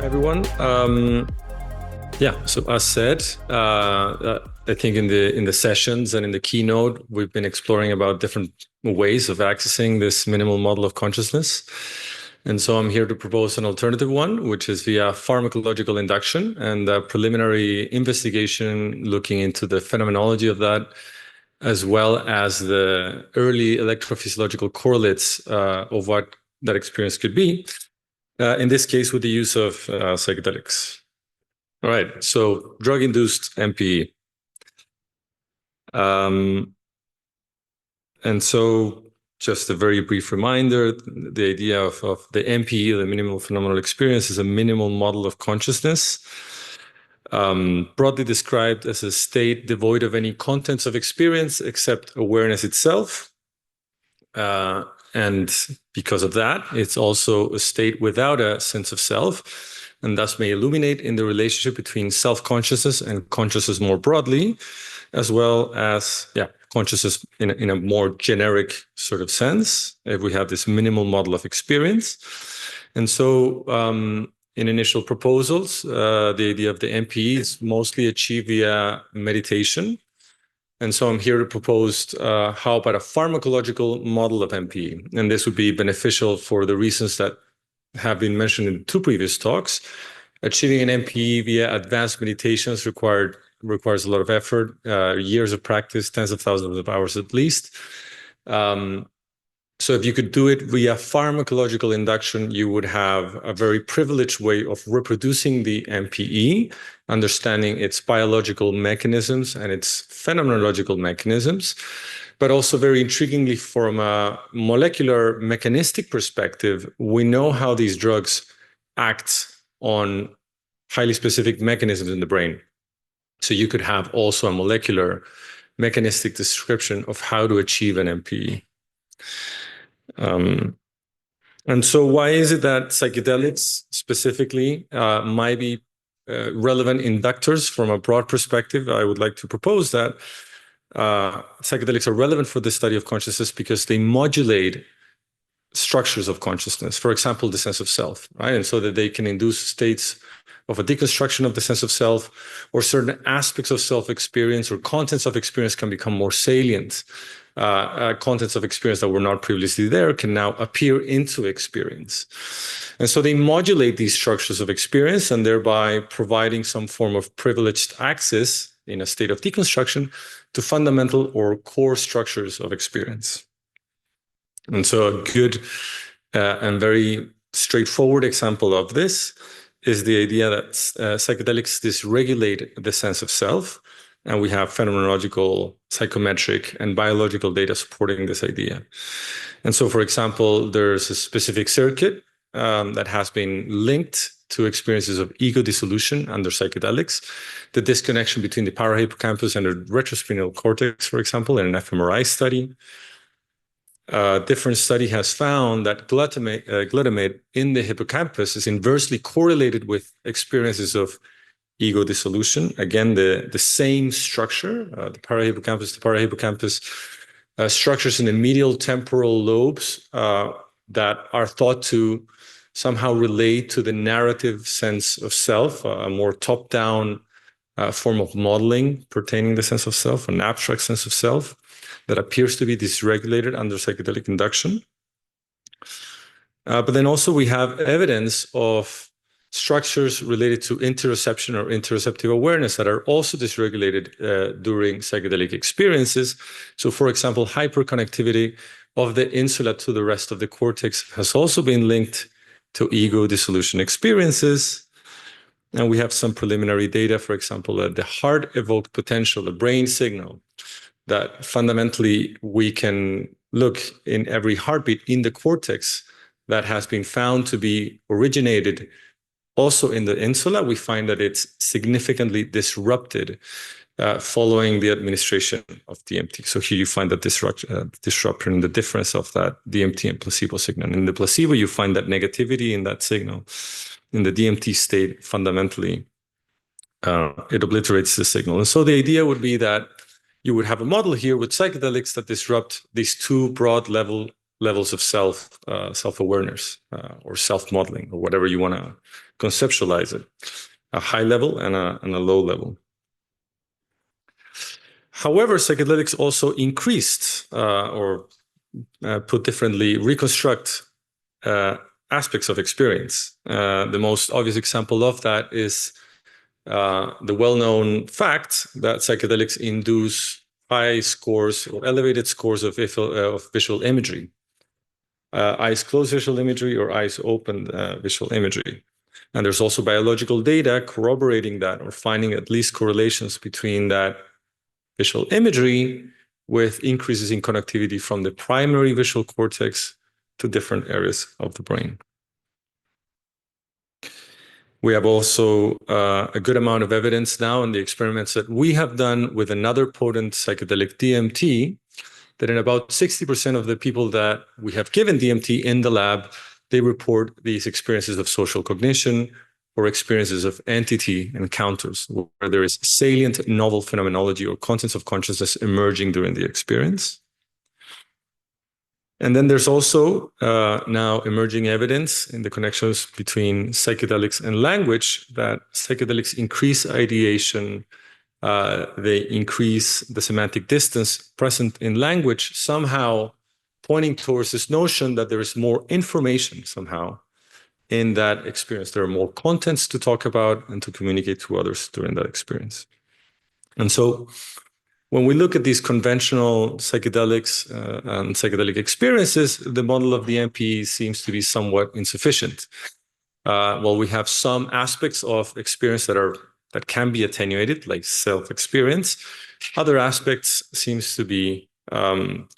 everyone. So as said, I think in the sessions and in the keynote, we've been exploring about different ways of accessing this minimal model of consciousness. And so I'm here to propose an alternative one, which is via pharmacological induction and a preliminary investigation looking into the phenomenology of that, as well as the early electrophysiological correlates of what that experience could be, in this case with the use of psychedelics. All right, so drug-induced MPE. And so just a very brief reminder, the idea of the MPE, the minimal phenomenal experience, is a minimal model of consciousness, broadly described as a state devoid of any contents of experience except awareness itself. And because of that, it's also a state without a sense of self, and thus may illuminate in the relationship between self-consciousness and consciousness more broadly, as well as consciousness in a more generic sort of sense, if we have this minimal model of experience. And so in initial proposals, the idea of the MPE is mostly achieved via meditation. And so I'm here to propose how about a pharmacological model of MPE? And this would be beneficial for the reasons that have been mentioned in two previous talks. Achieving an MPE via advanced meditations requires a lot of effort, years of practice, tens of thousands of hours at least. So if you could do it via pharmacological induction, you would have a very privileged way of reproducing the MPE, understanding its biological mechanisms and its phenomenological mechanisms, but also very intriguingly from a molecular mechanistic perspective, we know how these drugs act on highly specific mechanisms in the brain. So you could have also a molecular mechanistic description of how to achieve an MPE. And so why is it that psychedelics specifically might be relevant inductors from a broad perspective? I would like to propose that psychedelics are relevant for the study of consciousness because they modulate structures of consciousness, for example, the sense of self, right? And so that they can induce states of a deconstruction of the sense of self, or certain aspects of self-experience or contents of experience can become more salient. Contents of experience that were not previously there can now appear into experience. And so they modulate these structures of experience and thereby providing some form of privileged access in a state of deconstruction to fundamental or core structures of experience. And so a good and very straightforward example of this is the idea that psychedelics dysregulate the sense of self. And we have phenomenological, psychometric, and biological data supporting this idea. And so, for example, there's a specific circuit that has been linked to experiences of ego dissolution under psychedelics. The disconnection between the parahippocampus and the retrospinal cortex, for example, in an fMRI study. A different study has found that glutamate in the hippocampus is inversely correlated with experiences of ego dissolution. Again, the same structure, the parahippocampus structures in the medial temporal lobes that are thought to somehow relate to the narrative sense of self, a more top-down form of modeling pertaining the sense of self, an abstract sense of self that appears to be dysregulated under psychedelic induction. But then also we have evidence of structures related to interoception or interoceptive awareness that are also dysregulated during psychedelic experiences. So, for example, hyperconnectivity of the insula to the rest of the cortex has also been linked to ego dissolution experiences. And we have some preliminary data, for example, that the heart-evoked potential, the brain signal, that fundamentally we can look in every heartbeat in the cortex that has been found to be originated also in the insula. We find that it's significantly disrupted following the administration of DMT. So here you find that disruption in the difference of that DMT and placebo signal. In the placebo, you find that negativity in that signal. In the DMT state, fundamentally, it obliterates the signal. And so the idea would be that you would have a model here with psychedelics that disrupt these two broad levels of self-awareness or self-modeling, or whatever you want to conceptualize it, a high level and a low level. However, psychedelics also increased, or put differently, reconstruct aspects of experience. The most obvious example of that is the well-known fact that psychedelics induce high scores or elevated scores of visual imagery, eyes closed visual imagery or eyes open visual imagery. And there's also biological data corroborating that, or finding at least correlations between that visual imagery with increases in connectivity from the primary visual cortex to different areas of the brain. We have also a good amount of evidence now in the experiments that we have done with another potent psychedelic, DMT, that in about 60% of the people that we have given DMT in the lab, they report these experiences of social cognition or experiences of entity encounters, where there is salient novel phenomenology or contents of consciousness emerging during the experience. And then there's also now emerging evidence in the connections between psychedelics and language that psychedelics increase ideation, they increase the semantic distance present in language, somehow pointing towards this notion that there is more information somehow in that experience. There are more contents to talk about and to communicate to others during that experience. And so when we look at these conventional psychedelics and psychedelic experiences, the model of the MPE seems to be somewhat insufficient. While we have some aspects of experience that can be attenuated, like self-experience, other aspects seems to be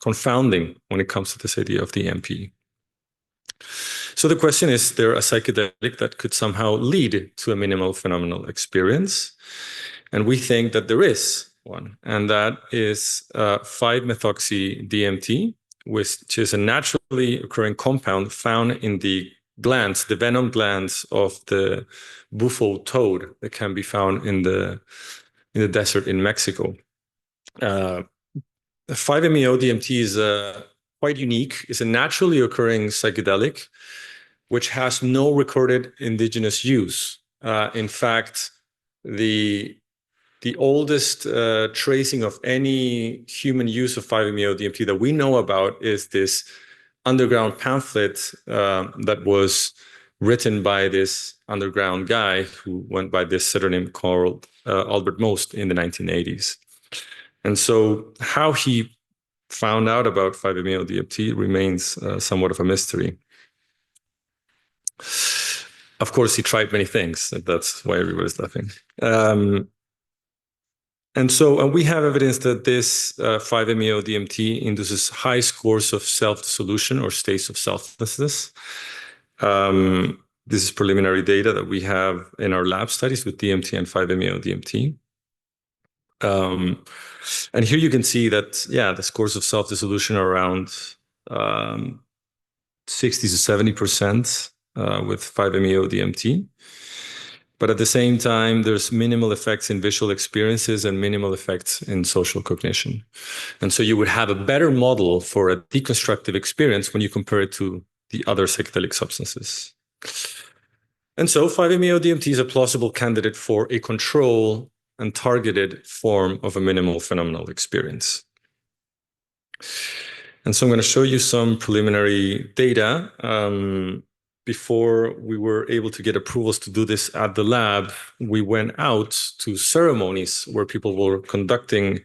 confounding when it comes to this idea of the MPE. So the question is there a psychedelic that could somehow lead to a minimal phenomenal experience? And we think that there is one, and that is 5-methoxy-DMT, which is a naturally occurring compound found in the glands, the venom glands of the bufo toad that can be found in the desert in Mexico. 5-MeO-DMT is quite unique. It's a naturally occurring psychedelic, which has no recorded indigenous use. In fact, the oldest tracing of any human use of 5-MeO-DMT that we know about is this underground pamphlet that was written by this underground guy who went by this pseudonym called Albert Most in the 1980s. And so how he found out about 5-MeO-DMT remains somewhat of a mystery. Of course, he tried many things. That's why everybody's laughing. And so we have evidence that this 5-MeO-DMT induces high scores of self-dissolution or states of selflessness. This is preliminary data that we have in our lab studies with DMT and 5-MeO-DMT. And here you can see that, yeah, the scores of self-dissolution are around 60 to 70% with 5-MeO-DMT. But at the same time, there's minimal effects in visual experiences and minimal effects in social cognition. And so you would have a better model for a deconstructive experience when you compare it to the other psychedelic substances. And so 5-MeO-DMT is a plausible candidate for a control and targeted form of a minimal phenomenal experience. And so I'm going to show you some preliminary data. Before we were able to get approvals to do this at the lab, we went out to ceremonies where people were conducting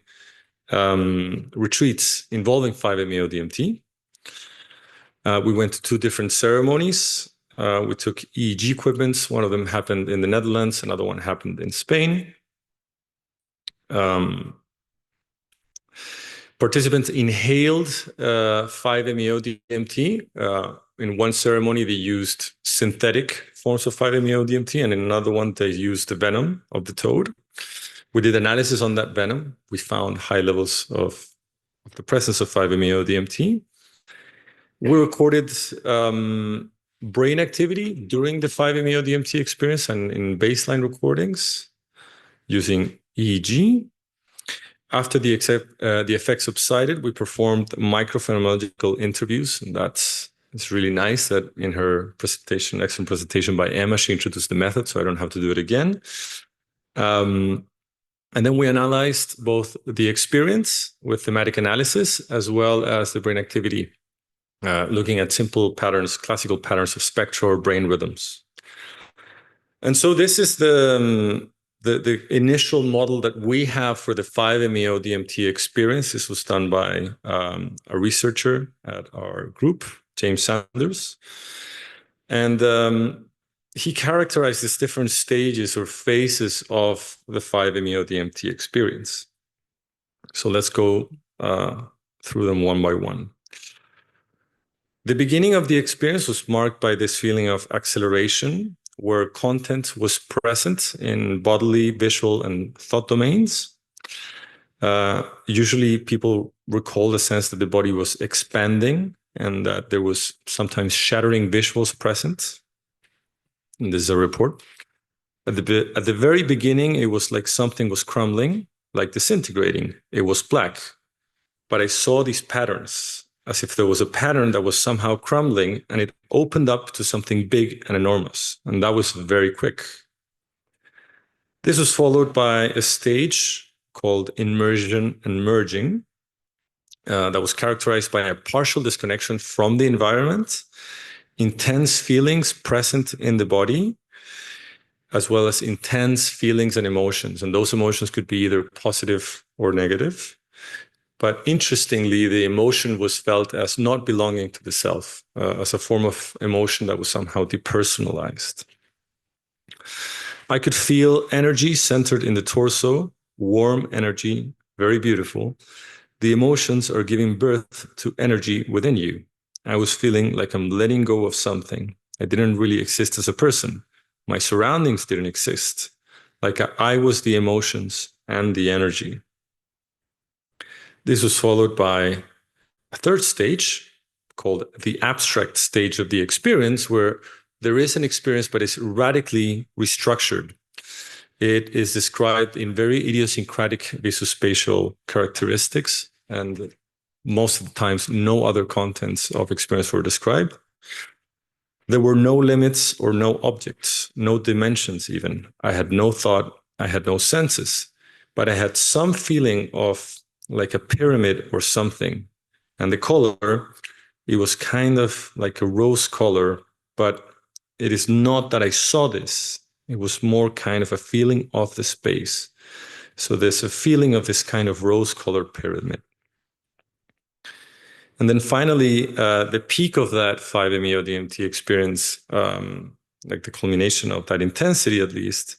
retreats involving 5-MeO-DMT. We went to 2 different ceremonies. We took EEG equipments. One of them happened in the Netherlands. Another one happened in Spain. Participants inhaled 5-MeO-DMT. In one ceremony, they used synthetic forms of 5-MeO-DMT, and in another one, they used the venom of the toad. We did analysis on that venom. We found high levels of the presence of 5-MeO-DMT. We recorded brain activity during the 5-MeO-DMT experience and in baseline recordings using EEG. After the effects subsided, we performed micro-phenomenological interviews, and that's It's really nice that in her presentation, excellent presentation by Emma, she introduced the method, so I don't have to do it again. And then we analyzed both the experience with thematic analysis as well as the brain activity, looking at simple patterns, classical patterns of spectra or brain rhythms. And so this is the initial model that we have for the 5-MeO DMT experience. This was done by a researcher at our group, James Sanders. And he characterized these different stages or phases of the 5-MeO DMT experience. So let's go through them one by one. The beginning of the experience was marked by this feeling of acceleration, where content was present in bodily, visual, and thought domains. Usually people recall the sense that the body was expanding and that there was sometimes shattering visuals present. And this is a report. At the very beginning, it was like something was crumbling, like disintegrating. It was black. But I saw these patterns, as if there was a pattern that was somehow crumbling, and it opened up to something big and enormous. And that was very quick. This was followed by a stage called immersion and merging, that was characterized by a partial disconnection from the environment, intense feelings present in the body, as well as intense feelings and emotions. And those emotions could be either positive or negative. But interestingly, the emotion was felt as not belonging to the self, as a form of emotion that was somehow depersonalized. I could feel energy centered in the torso, warm energy, very beautiful. The emotions are giving birth to energy within you. I was feeling like I'm letting go of something. I didn't really exist as a person. My surroundings didn't exist. Like I was the emotions and the energy. This was followed by a third stage called the abstract stage of the experience, where there is an experience, but it's radically restructured. It is described in very idiosyncratic visospatial characteristics, and most of the times no other contents of experience were described. There were no limits or no objects, no dimensions even. I had no thought, I had no senses, but I had some feeling of like a pyramid or something. And the color, it was kind of like a rose color, but it is not that I saw this. It was more kind of a feeling of the space. So there's a feeling of this kind of rose-colored pyramid. And then finally, the peak of that 5-MeO DMT experience, like the culmination of that intensity at least,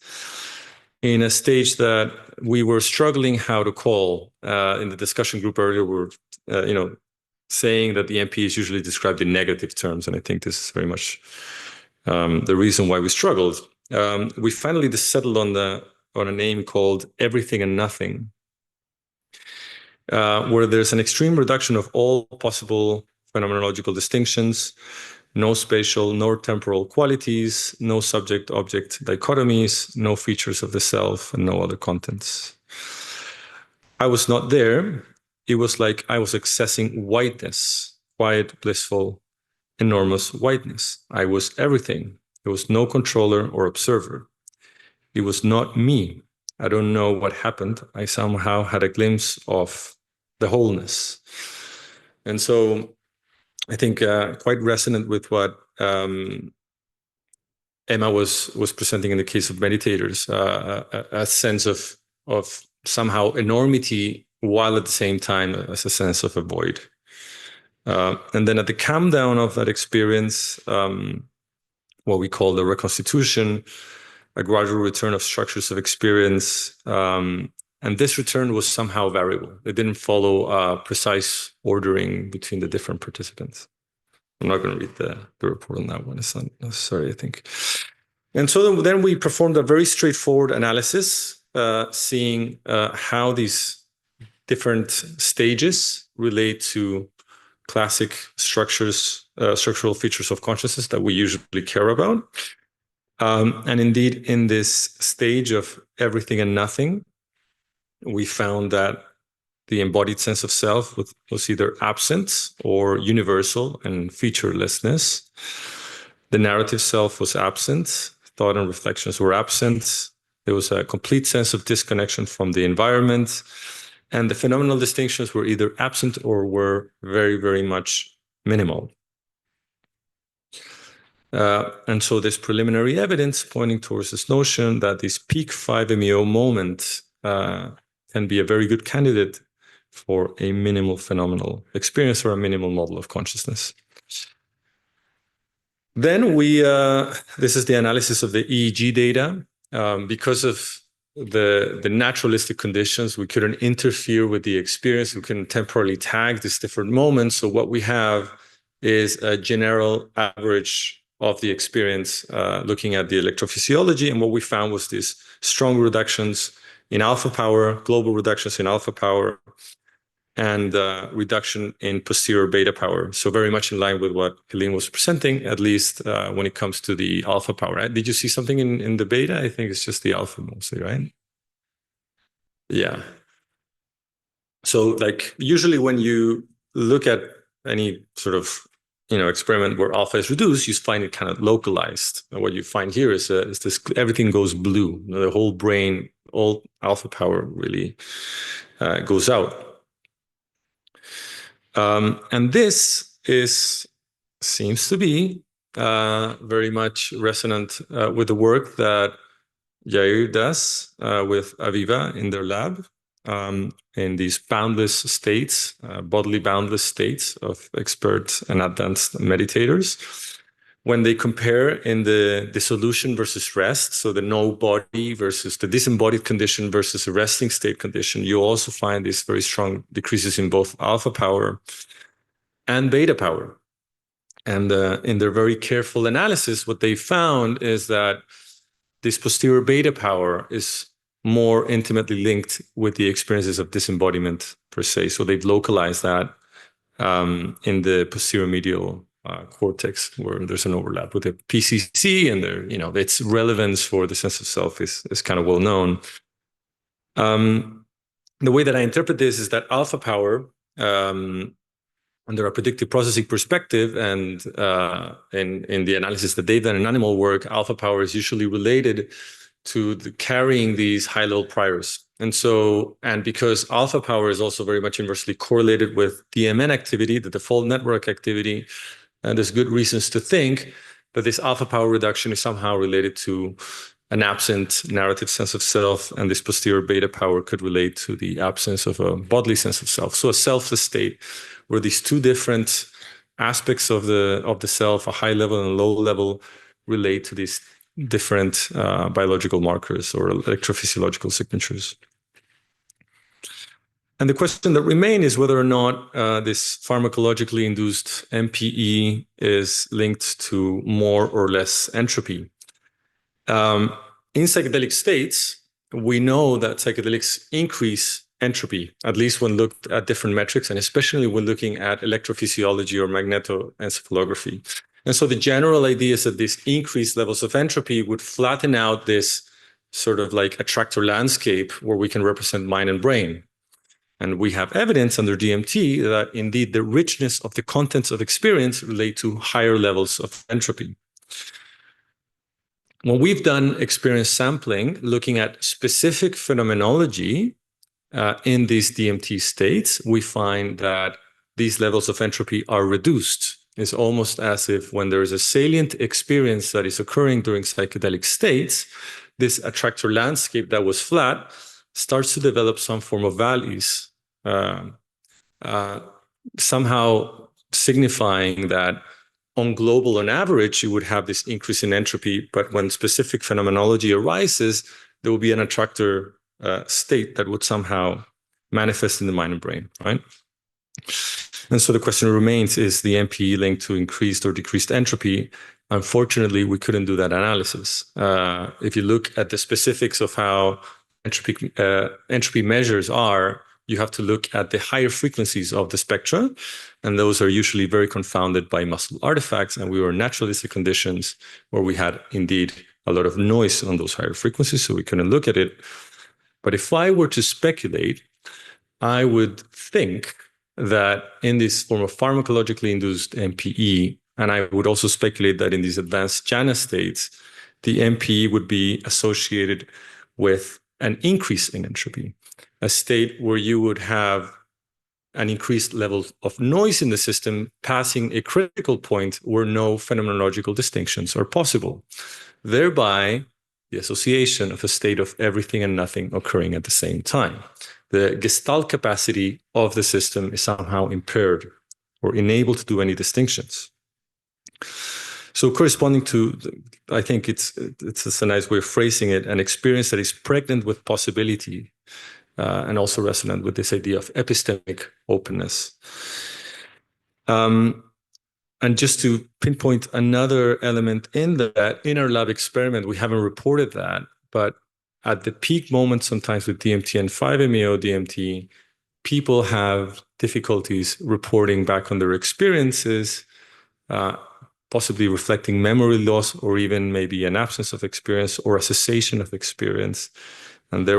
in a stage that we were struggling how to call. In the discussion group earlier, we were saying that the MPEs usually described in negative terms, and I think this is very much the reason why we struggled. We finally settled on a name called everything and nothing, where there's an extreme reduction of all possible phenomenological distinctions, no spatial nor temporal qualities, no subject-object dichotomies, no features of the self, and no other contents. I was not there. It was like I was accessing whiteness, quiet, blissful, enormous whiteness. I was everything. There was no controller or observer. It was not me. I don't know what happened. I somehow had a glimpse of the wholeness. And so I think quite resonant with what Emma was presenting in the case of meditators, a sense of somehow enormity, while at the same time as a sense of a void. And then at the calm down of that experience, what we call the reconstitution, a gradual return of structures of experience. And this return was somehow variable. It didn't follow precise ordering between the different participants. I'm not going to read the report on that one. It's not necessary, I think. And so then we performed a very straightforward analysis, seeing how these different stages relate to classic structural features of consciousness that we usually care about. And indeed, in this stage of everything and nothing, we found that The embodied sense of self was either absent or universal and featurelessness. The narrative self was absent. Thought and reflections were absent. There was a complete sense of disconnection from the environment. And the phenomenal distinctions were either absent or were very, very much minimal. And so there's preliminary evidence pointing towards this notion that this peak 5-MeO moment can be a very good candidate for a minimal phenomenal experience or a minimal model of consciousness. Then this is the analysis of the EEG data. Because of the naturalistic conditions, we couldn't interfere with the experience. We couldn't temporally tag these different moments. So what we have is a general average of the experience looking at the electrophysiology. And what we found was these strong reductions in alpha power, global reductions in alpha power, and reduction in posterior beta power. So very much in line with what Helene was presenting, at least when it comes to the alpha power. Right? Did you see something in the beta? I think it's just the alpha mostly, right? Yeah. So like usually when you look at any sort of experiment where alpha is reduced, you find it kind of localized. And what you find here is this: everything goes blue. The whole brain, all alpha power really goes out. And this seems to be very much resonant with the work that Yair does with Aviva in their lab in these boundless states, bodily boundless states of expert and advanced meditators. When they compare in the dissolution versus rest, so the no body versus the disembodied condition versus a resting state condition, you also find these very strong decreases in both alpha power and beta power. And in their very careful analysis, what they found is that this posterior beta power is more intimately linked with the experiences of disembodiment per se. So they've localized that in the posterior medial cortex, where there's an overlap with the PCC, and its relevance for the sense of self is kind of well known. The way that I interpret this is that alpha power, under a predictive processing perspective, and in the analysis that they've done in animal work, alpha power is usually related to carrying these high-level priors. And because alpha power is also very much inversely correlated with DMN activity, the default network activity, and there's good reasons to think that this alpha power reduction is somehow related to an absent narrative sense of self, and this posterior beta power could relate to the absence of a bodily sense of self. So a selfless state where these two different aspects of the self, a high level and a low level, relate to these different biological markers or electrophysiological signatures. And the question that remains is whether or not this pharmacologically induced MPE is linked to more or less entropy. In psychedelic states, we know that psychedelics increase entropy, at least when looked at different metrics, and especially when looking at electrophysiology or magnetoencephalography. And so the general idea is that these increased levels of entropy would flatten out this sort of like attractor landscape where we can represent mind and brain. And we have evidence under DMT that indeed the richness of the contents of experience relate to higher levels of entropy. When we've done experience sampling, looking at specific phenomenology in these DMT states, we find that these levels of entropy are reduced. It's almost as if when there is a salient experience that is occurring during psychedelic states, this attractor landscape that was flat starts to develop some form of valleys, somehow signifying that on global, on average, you would have this increase in entropy, but when specific phenomenology arises, there will be an attractor state that would somehow manifest in the mind and brain, right? And so the question remains, is the MPE linked to increased or decreased entropy? Unfortunately, we couldn't do that analysis. If you look at the specifics of how entropy measures are, you have to look at the higher frequencies of the spectra, and those are usually very confounded by muscle artifacts, and we were in naturalistic conditions where we had indeed a lot of noise on those higher frequencies, so we couldn't look at it. But if I were to speculate, I would think that in this form of pharmacologically induced MPE, and I would also speculate that in these advanced jhana states, the MPE would be associated with an increase in entropy, a state where you would have an increased level of noise in the system passing a critical point where no phenomenological distinctions are possible, thereby the association of a state of everything and nothing occurring at the same time. The gestalt capacity of the system is somehow impaired or unable to do any distinctions. So corresponding to, I think it's a nice way of phrasing it, an experience that is pregnant with possibility, and also resonant with this idea of epistemic openness. And just to pinpoint another element in that, in our lab experiment, we haven't reported that, but at the peak moment, sometimes with DMT and 5-MeO DMT, people have difficulties reporting back on their experiences, possibly reflecting memory loss or even maybe an absence of experience or a cessation of experience. And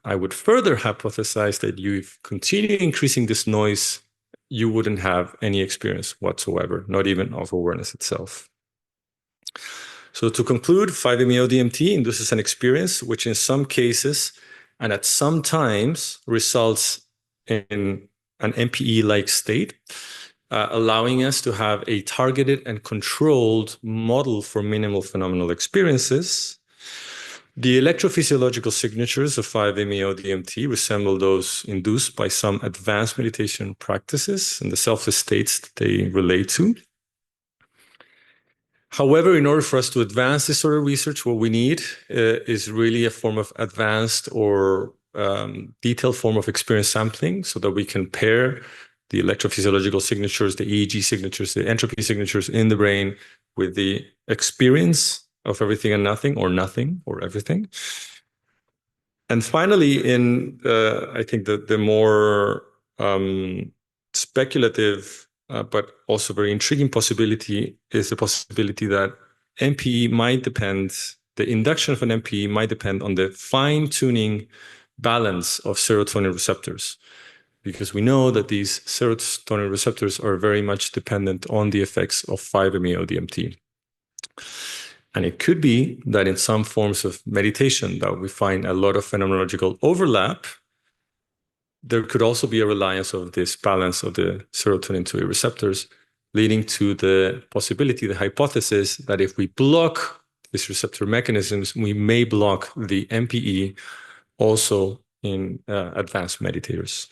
I would further hypothesize that you continue increasing this noise, you wouldn't have any experience whatsoever, not even of awareness itself. So to conclude, 5-MeO DMT induces an experience which in some cases and at some times results in an MPE-like state, allowing us to have a targeted and controlled model for minimal phenomenal experiences. The electrophysiological signatures of 5-MeO DMT resemble those induced by some advanced meditation practices and the selfless states that they relate to. However, in order for us to advance this sort of research, what we need is really a form of advanced or detailed form of experience sampling so that we can pair the electrophysiological signatures, the EEG signatures, the entropy signatures in the brain with the experience of everything and nothing or everything. And finally, I think the more speculative but also very intriguing possibility is the possibility that MPE might depend, the induction of an MPE might depend on the fine-tuning balance of serotonin receptors, because we know that these serotonin receptors are very much dependent on the effects of 5-MeO DMT. And it could be that in some forms of meditation that we find a lot of phenomenological overlap, there could also be a reliance of this balance of the serotonin 2A receptors, leading to the possibility, the hypothesis, that if we block these receptor mechanisms, we may block the MPE also in advanced meditators.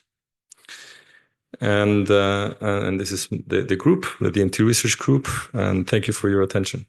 And this is the group, the DMT research group, and thank you for your attention.